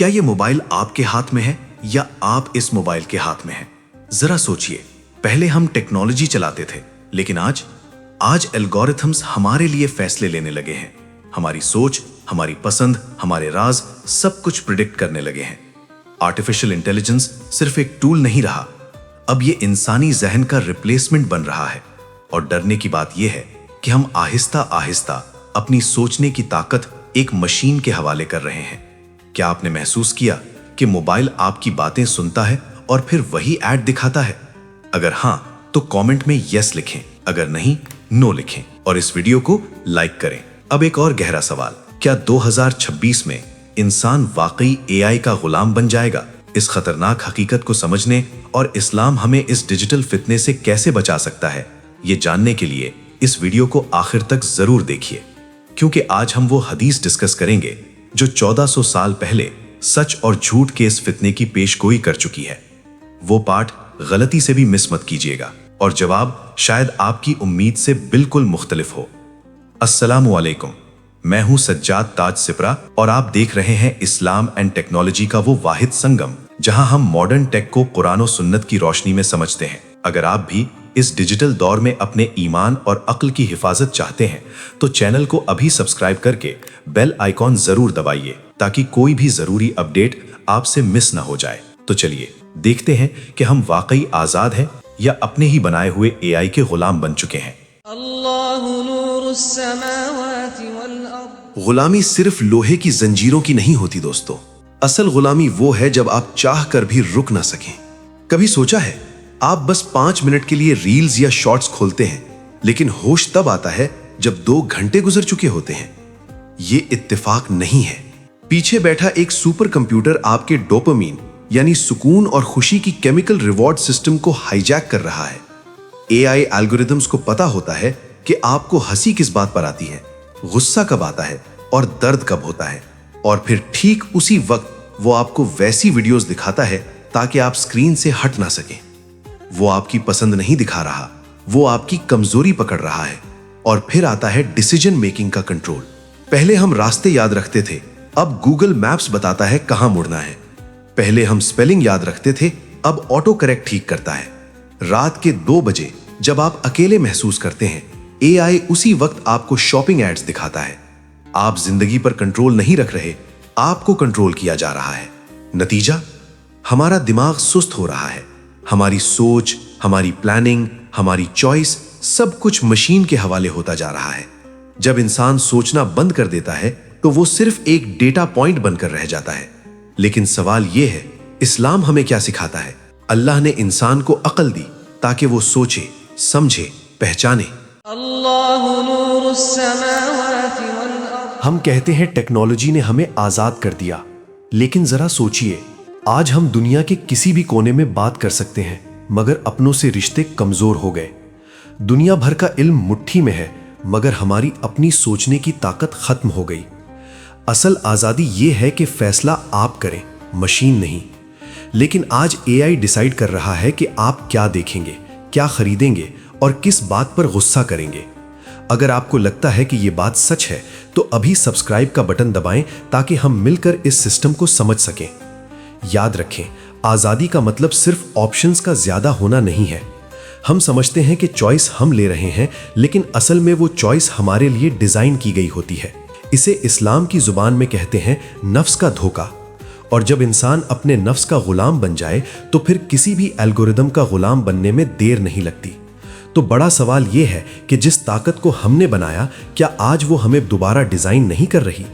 کیا یہ موبائل آپ کے ہاتھ میں ہے یا آپ اس موبائل کے ہاتھ میں ہیں؟ ذرا سوچئے، پہلے ہم ٹیکنالوجی چلاتے تھے، لیکن آج الگورتھمز ہمارے لیے فیصلے لینے لگے ہیں۔ ہماری سوچ، ہماری پسند، ہمارے راز سب کچھ پریڈکٹ کرنے لگے ہیں۔ آرٹیفیشل انٹیلیجنس صرف ایک ٹول نہیں رہا، اب یہ انسانی ذہن کا ریپلیسمنٹ بن رہا ہے۔ اور ڈرنے کی بات یہ ہے کہ ہم آہستہ آہستہ اپنی سوچنے کی طاقت ایک مشین کے حوالے کر رہے ہیں۔ کیا آپ نے محسوس کیا کہ موبائل آپ کی باتیں سنتا ہے اور پھر وہی ایڈ دکھاتا ہے؟ اگر ہاں تو کامنٹ میں یس لکھیں، اگر نہیں نو لکھیں، اور اس ویڈیو کو لائک کریں۔ اب ایک اور گہرا سوال، کیا 2026 میں انسان واقعی اے آئی کا غلام بن جائے گا؟ اس خطرناک حقیقت کو سمجھنے اور اسلام ہمیں اس ڈیجیٹل فتنے سے کیسے بچا سکتا ہے، یہ جاننے کے لیے اس ویڈیو کو آخر تک ضرور دیکھیے، کیونکہ آج ہم وہ حدیث ڈسکس کریں گے جو 1400 سال پہلے سچ اور جھوٹ کے اس فتنے کی پیش گوئی کر چکی ہے۔ وہ پارٹ غلطی سے بھی مس مت کیجیے گا، اور جواب شاید آپ کی امید سے بالکل مختلف ہو۔ السلام علیکم، میں ہوں سجاد تاج سپرا، اور آپ دیکھ رہے ہیں اسلام اینڈ ٹیکنالوجی کا وہ واحد سنگم جہاں ہم ماڈرن ٹیک کو قرآن و سنت کی روشنی میں سمجھتے ہیں۔ اگر آپ بھی اس ڈیجیٹل دور میں اپنے ایمان اور عقل کی حفاظت چاہتے ہیں تو چینل کو ابھی سبسکرائب کر کے بیل آئیکن ضرور دبائیے تاکہ کوئی بھی ضروری اپڈیٹ آپ سے مس نہ ہو جائے۔ تو چلیے دیکھتے ہیں کہ ہم واقعی آزاد ہیں یا اپنے ہی بنائے ہوئے اے آئی کے غلام بن چکے ہیں۔ اللہ نور السماوات والارض۔ غلامی صرف لوہے کی زنجیروں کی نہیں ہوتی دوستو، اصل غلامی وہ ہے جب آپ چاہ کر بھی رک نہ سکیں۔ کبھی سوچا ہے آپ بس 5 منٹ کے لیے ریلز یا شارٹس کھولتے ہیں، لیکن ہوش تب آتا ہے جب 2 گھنٹے گزر چکے ہوتے ہیں؟ یہ اتفاق نہیں ہے، پیچھے بیٹھا ایک سپر کمپیوٹر آپ کے ڈوپامین یعنی سکون اور خوشی کی کیمیکل ریوارڈ سسٹم کو ہائی جیک کر رہا ہے۔ اے آئی الگوریدمز کو پتا ہوتا ہے کہ آپ کو ہنسی کس بات پر آتی ہے، غصہ کب آتا ہے اور درد کب ہوتا ہے، اور پھر ٹھیک اسی وقت وہ آپ کو ویسی ویڈیوز دکھاتا ہے تاکہ آپ سکرین سے ہٹ نہ سکیں۔ وہ آپ کی پسند نہیں دکھا رہا، وہ آپ کی کمزوری پکڑ رہا ہے۔ اور پھر آتا ہے ڈیسیجن میکنگ کا کنٹرول۔ پہلے ہم راستے یاد رکھتے تھے، اب گوگل میپس بتاتا ہے کہاں مڑنا ہے۔ پہلے ہم سپیلنگ یاد رکھتے تھے، اب آٹو کریکٹ ٹھیک کرتا ہے۔ رات کے 2 بجے جب آپ اکیلے محسوس کرتے ہیں، اے آئی اسی وقت آپ کو شاپنگ ایڈز دکھاتا ہے۔ آپ زندگی پر کنٹرول نہیں رکھ رہے، آپ کو کنٹرول کیا جا رہا ہے۔ نتیجہ، ہمارا دماغ سست ہو رہا ہے، ہماری سوچ، ہماری پلاننگ، ہماری چوائس سب کچھ مشین کے حوالے ہوتا جا رہا ہے۔ جب انسان سوچنا بند کر دیتا ہے تو وہ صرف ایک ڈیٹا پوائنٹ بن کر رہ جاتا ہے۔ لیکن سوال یہ ہے، اسلام ہمیں کیا سکھاتا ہے؟ اللہ نے انسان کو عقل دی تاکہ وہ سوچے، سمجھے، پہچانے۔ اللہ نور السماوات والارض۔ ہم کہتے ہیں ٹیکنالوجی نے ہمیں آزاد کر دیا، لیکن ذرا سوچئے، آج ہم دنیا کے کسی بھی کونے میں بات کر سکتے ہیں، مگر اپنوں سے رشتے کمزور ہو گئے۔ دنیا بھر کا علم مٹھی میں ہے، مگر ہماری اپنی سوچنے کی طاقت ختم ہو گئی۔ اصل آزادی یہ ہے کہ فیصلہ آپ کریں، مشین نہیں۔ لیکن آج اے آئی ڈیسائیڈ کر رہا ہے کہ آپ کیا دیکھیں گے، کیا خریدیں گے اور کس بات پر غصہ کریں گے۔ اگر آپ کو لگتا ہے کہ یہ بات سچ ہے تو ابھی سبسکرائب کا بٹن دبائیں تاکہ ہم مل کر اس سسٹم کو سمجھ سکیں۔ یاد رکھیں، آزادی کا مطلب صرف آپشنز کا زیادہ ہونا نہیں ہے۔ ہم سمجھتے ہیں کہ چوائس ہم لے رہے ہیں، لیکن اصل میں وہ چوائس ہمارے لیے ڈیزائن کی گئی ہوتی ہے۔ اسے اسلام کی زبان میں کہتے ہیں نفس کا دھوکہ۔ اور جب انسان اپنے نفس کا غلام بن جائے تو پھر کسی بھی الگوریدم کا غلام بننے میں دیر نہیں لگتی۔ تو بڑا سوال یہ ہے کہ جس طاقت کو ہم نے بنایا، کیا آج وہ ہمیں دوبارہ ڈیزائن نہیں کر رہی؟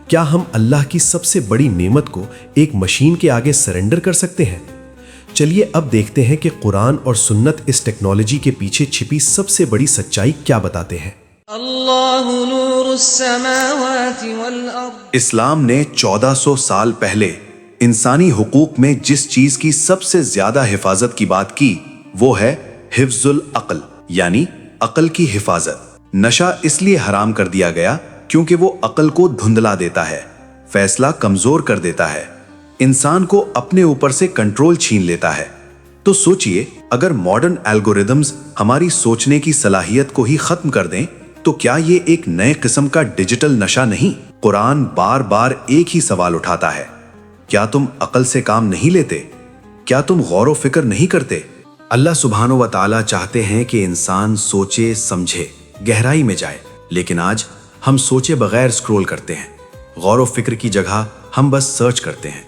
کیا ہم اللہ کی سب سے بڑی نعمت کو ایک مشین کے آگے سرنڈر کر سکتے ہیں؟ چلیے اب دیکھتے ہیں کہ قرآن اور سنت اس ٹیکنالوجی کے پیچھے چھپی سب سے بڑی سچائی کیا بتاتے ہیں۔ اللہ نور السماوات والارض۔ اسلام نے 1400 سال پہلے انسانی حقوق میں جس چیز کی سب سے زیادہ حفاظت کی بات کی، وہ ہے حفظ العقل، یعنی عقل کی حفاظت۔ نشہ اس لیے حرام کر دیا گیا کیونکہ وہ عقل کو دھندلا دیتا ہے، فیصلہ کمزور کر دیتا ہے، انسان کو اپنے اوپر سے کنٹرول چھین لیتا ہے۔ تو سوچئے، اگر ماڈرن الگوریدمز ہماری سوچنے کی صلاحیت کو ہی ختم کر دیں تو کیا یہ ایک نئے قسم کا ڈیجیٹل نشہ نہیں؟ قرآن بار بار ایک ہی سوال اٹھاتا ہے، کیا تم عقل سے کام نہیں لیتے؟ کیا تم غور و فکر نہیں کرتے؟ اللہ سبحانہ و تعالیٰ چاہتے ہیں کہ انسان سوچے سمجھے، گہرائی میں جائے، لیکن آج ہم سوچے بغیر سکرول کرتے ہیں۔ غور و فکر کی جگہ ہم بس سرچ کرتے ہیں،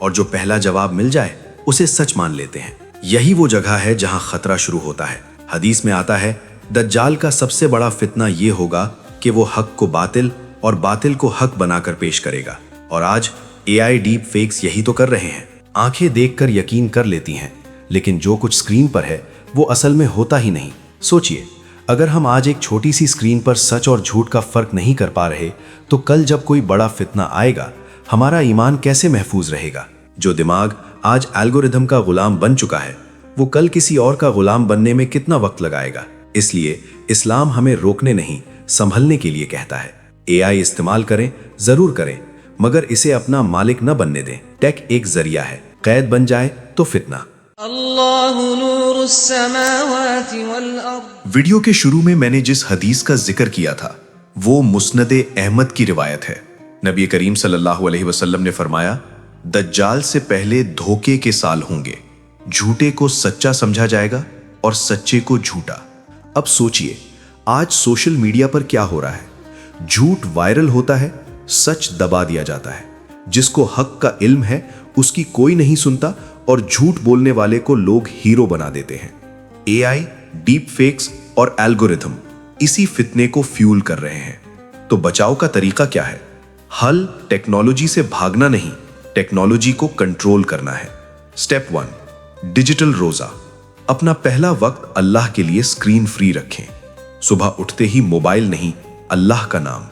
اور جو پہلا جواب مل جائے اسے سچ مان لیتے ہیں۔ یہی وہ جگہ ہے جہاں خطرہ شروع ہوتا ہے۔ حدیث میں آتا ہے، دجال کا سب سے بڑا فتنہ یہ ہوگا کہ وہ حق کو باطل اور باطل کو حق بنا کر پیش کرے گا۔ اور آج اے آئی ڈیپ فیکس یہی تو کر رہے ہیں۔ آنکھیں دیکھ کر یقین کر لیتی ہیں، لیکن جو کچھ سکرین پر ہے وہ اصل میں ہوتا ہی نہیں۔ سوچئے، اگر ہم آج ایک چھوٹی سی سکرین پر سچ اور جھوٹ کا فرق نہیں کر پا رہے تو کل جب کوئی بڑا فتنہ آئے گا ہمارا ایمان کیسے محفوظ رہے گا؟ جو دماغ آج الگورتھم کا غلام بن چکا ہے وہ کل کسی اور کا غلام بننے میں کتنا وقت لگائے گا؟ اس لیے اسلام ہمیں روکنے نہیں، سنبھلنے کے لیے کہتا ہے۔ اے آئی استعمال کریں، ضرور کریں، مگر اسے اپنا مالک نہ بننے دیں۔ ٹیک ایک ذریعہ ہے، قید بن جائے تو فتنہ۔ اللہ نور السماوات والارض۔ ویڈیو کے شروع میں نے جس حدیث کا ذکر کیا تھا وہ مسند احمد کی روایت ہے۔ نبی کریم صلی اللہ علیہ وسلم نے فرمایا، دجال سے پہلے دھوکے کے سال ہوں گے، جھوٹے کو سچا سمجھا جائے گا اور سچے کو جھوٹا۔ اب سوچئے، آج سوشل میڈیا پر کیا ہو رہا ہے؟ جھوٹ وائرل ہوتا ہے، سچ دبا دیا جاتا ہے۔ جس کو حق کا علم ہے اس کی کوئی نہیں سنتا، اور جھوٹ بولنے والے کو لوگ ہیرو بنا دیتے ہیں۔ اے آئی، ڈیپ فیکس اور الگورتھم اسی فتنے کو فیول کر رہے ہیں۔ تو بچاؤ کا طریقہ کیا ہے؟ حل ٹیکنالوجی سے بھاگنا نہیں، ٹیکنالوجی کو کنٹرول کرنا ہے۔ سٹیپ 1، ڈیجیٹل روزہ۔ اپنا پہلا وقت اللہ کے لیے سکرین فری رکھیں۔ صبح اٹھتے ہی موبائل نہیں، اللہ کا نام۔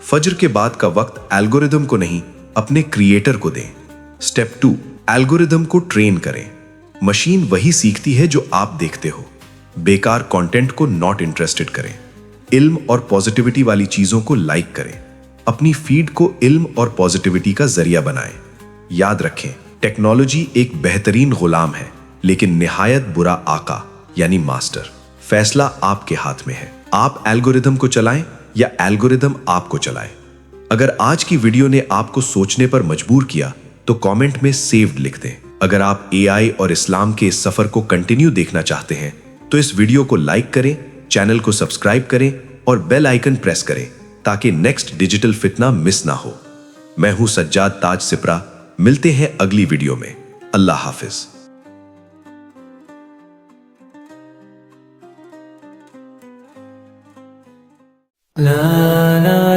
فجر کے بعد کا وقت الگورتھم کو نہیں، اپنے کریٹر کو دیں۔ سٹیپ 2، الگورتھم کو ٹرین کریں۔ مشین وہی سیکھتی ہے جو آپ دیکھتے ہو۔ بیکار کانٹینٹ کو ناٹ انٹرسٹڈ کریں۔ علم اور پازیٹیوٹی والی چیزوں کو لائک کریں۔ اپنی فیڈ کو علم اور پازیٹیوٹی کا ذریعہ بنائیں۔ یاد رکھیں، ٹیکنالوجی ایک بہترین غلام ہے لیکن نہایت برا آقا یعنی ماسٹر۔ فیصلہ آپ کے ہاتھ میں ہے، آپ الگورتھم کو چلائیں یا الگورتھم آپ کو چلائے۔ اگر آج کی ویڈیو نے آپ کو سوچنے پر مجبور کیا تو کامنٹ میں سیوڈ لکھ دیں۔ اگر آپ اے آئی اور اسلام کے اس سفر کو کنٹینیو دیکھنا چاہتے ہیں تو اس ویڈیو کو لائک کریں، چینل کو سبسکرائب کریں اور بیل آئیکن پریس کریں تاکہ نیکسٹ ڈیجیٹل فتنہ مس نہ ہو۔ میں ہوں سجاد تاج سپرا، ملتے ہیں اگلی ویڈیو میں۔ اللہ حافظ۔ لا لا